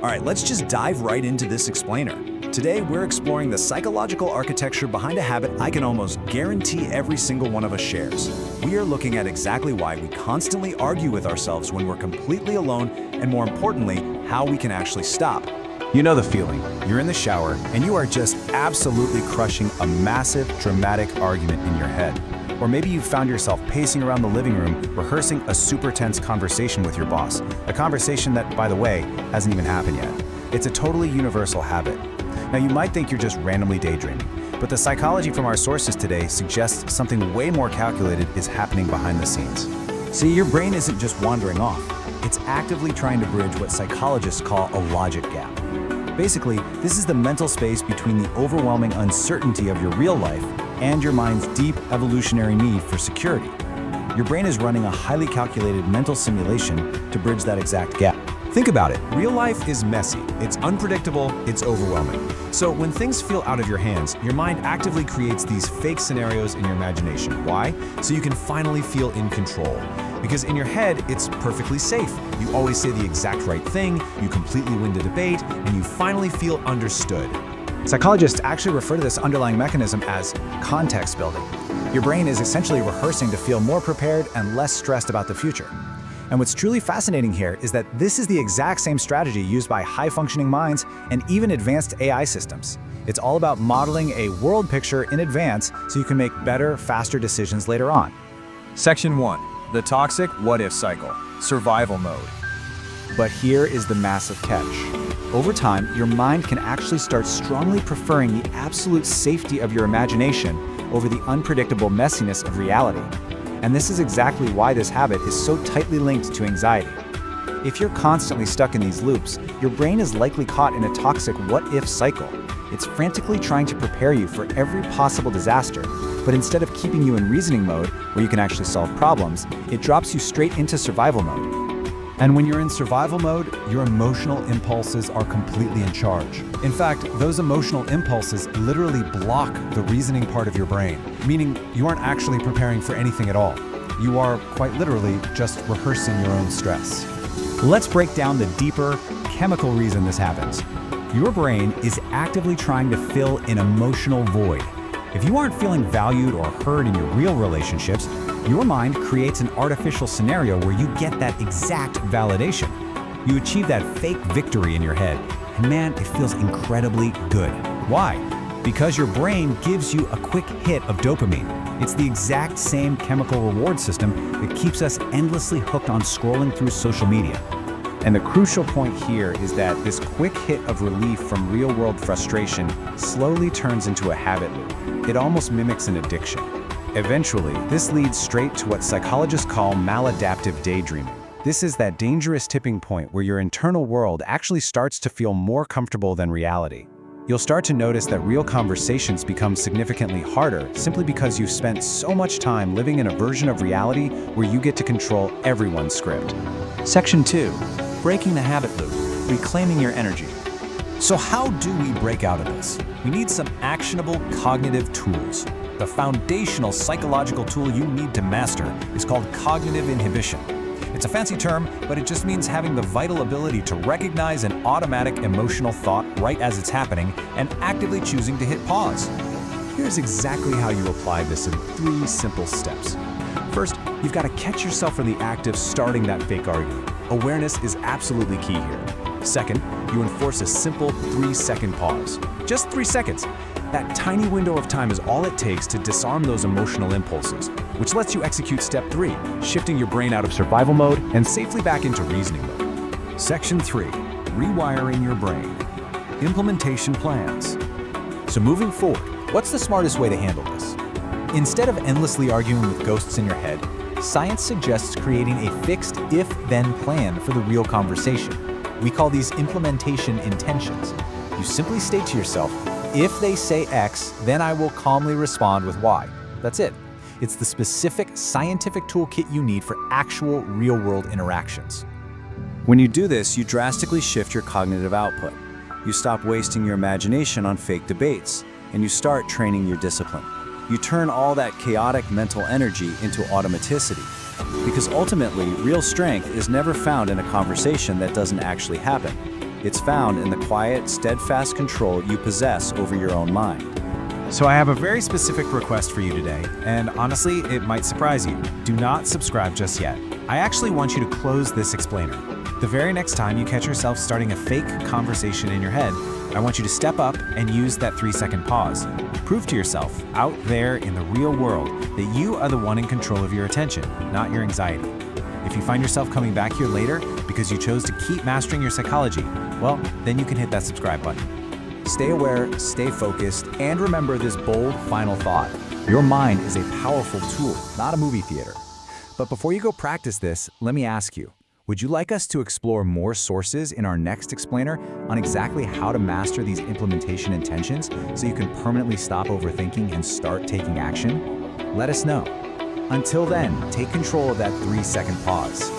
All right, let's just dive right into this explainer. Today, we're exploring the psychological architecture behind a habit I can almost guarantee every single one of us shares. We are looking at exactly why we constantly argue with ourselves when we're completely alone, and more importantly, how we can actually stop. You know the feeling. You're in the shower, and you are just absolutely crushing a massive, dramatic argument in your head. Or maybe you found yourself pacing around the living room, rehearsing a super tense conversation with your boss. A conversation that, by the way, hasn't even happened yet. It's a totally universal habit. Now, you might think you're just randomly daydreaming, but the psychology from our sources today suggests something way more calculated is happening behind the scenes. See, your brain isn't just wandering off. It's actively trying to bridge what psychologists call a logic gap. Basically, this is the mental space between the overwhelming uncertainty of your real life and your mind's deep evolutionary need for security. Your brain is running a highly calculated mental simulation to bridge that exact gap. Think about it. Real life is messy, it's unpredictable, it's overwhelming. So when things feel out of your hands, your mind actively creates these fake scenarios in your imagination. Why? So you can finally feel in control. Because in your head, it's perfectly safe. You always say the exact right thing, you completely win the debate, and you finally feel understood. Psychologists actually refer to this underlying mechanism as context building. Your brain is essentially rehearsing to feel more prepared and less stressed about the future. And what's truly fascinating here is that this is the exact same strategy used by high-functioning minds and even advanced AI systems. It's all about modeling a world picture in advance so you can make better, faster decisions later on. Section 1. The toxic what-if cycle. Survival mode. But here is the massive catch. Over time, your mind can actually start strongly preferring the absolute safety of your imagination over the unpredictable messiness of reality. And this is exactly why this habit is so tightly linked to anxiety. If you're constantly stuck in these loops, your brain is likely caught in a toxic what-if cycle. It's frantically trying to prepare you for every possible disaster, but instead of keeping you in reasoning mode, where you can actually solve problems, it drops you straight into survival mode. And when you're in survival mode, your emotional impulses are completely in charge. In fact, those emotional impulses literally block the reasoning part of your brain, meaning you aren't actually preparing for anything at all. You are, quite literally, just rehearsing your own stress. Let's break down the deeper, chemical reason this happens. Your brain is actively trying to fill an emotional void. If you aren't feeling valued or heard in your real relationships, your mind creates an artificial scenario where you get that exact validation. You achieve that fake victory in your head, and man, it feels incredibly good. Why? Because your brain gives you a quick hit of dopamine. It's the exact same chemical reward system that keeps us endlessly hooked on scrolling through social media. And the crucial point here is that this quick hit of relief from real-world frustration slowly turns into a habit loop. It almost mimics an addiction. Eventually, this leads straight to what psychologists call maladaptive daydreaming. This is that dangerous tipping point where your internal world actually starts to feel more comfortable than reality. You'll start to notice that real conversations become significantly harder simply because you've spent so much time living in a version of reality where you get to control everyone's script. Section 2. Breaking the habit loop. Reclaiming your energy. So how do we break out of this? We need some actionable cognitive tools. The foundational psychological tool you need to master is called cognitive inhibition. It's a fancy term, but it just means having the vital ability to recognize an automatic emotional thought right as it's happening and actively choosing to hit pause. Here's exactly how you apply this in 3 simple steps. First, you've got to catch yourself in the act of starting that fake argument. Awareness is absolutely key here. Second, you enforce a simple 3-second pause. Just 3 seconds. That tiny window of time is all it takes to disarm those emotional impulses, which lets you execute step 3, shifting your brain out of survival mode and safely back into reasoning mode. Section 3, rewiring your brain. Implementation plans. So moving forward, what's the smartest way to handle this? Instead of endlessly arguing with ghosts in your head, science suggests creating a fixed if-then plan for the real conversation. We call these implementation intentions. You simply state to yourself, if they say X, then I will calmly respond with Y. That's it. It's the specific scientific toolkit you need for actual real-world interactions. When you do this, you drastically shift your cognitive output. You stop wasting your imagination on fake debates, and you start training your discipline. You turn all that chaotic mental energy into automaticity. Because ultimately, real strength is never found in a conversation that doesn't actually happen. It's found in the quiet, steadfast control you possess over your own mind. So I have a very specific request for you today, and honestly, it might surprise you. Do not subscribe just yet. I actually want you to close this explainer. The very next time you catch yourself starting a fake conversation in your head, I want you to step up and use that 3-second pause. Prove to yourself, out there in the real world, that you are the one in control of your attention, not your anxiety. If you find yourself coming back here later because you chose to keep mastering your psychology, well, then you can hit that subscribe button. Stay aware, stay focused, and remember this bold final thought. Your mind is a powerful tool, not a movie theater. But before you go practice this, let me ask you, would you like us to explore more sources in our next explainer on exactly how to master these implementation intentions so you can permanently stop overthinking and start taking action? Let us know. Until then, take control of that 3-second pause.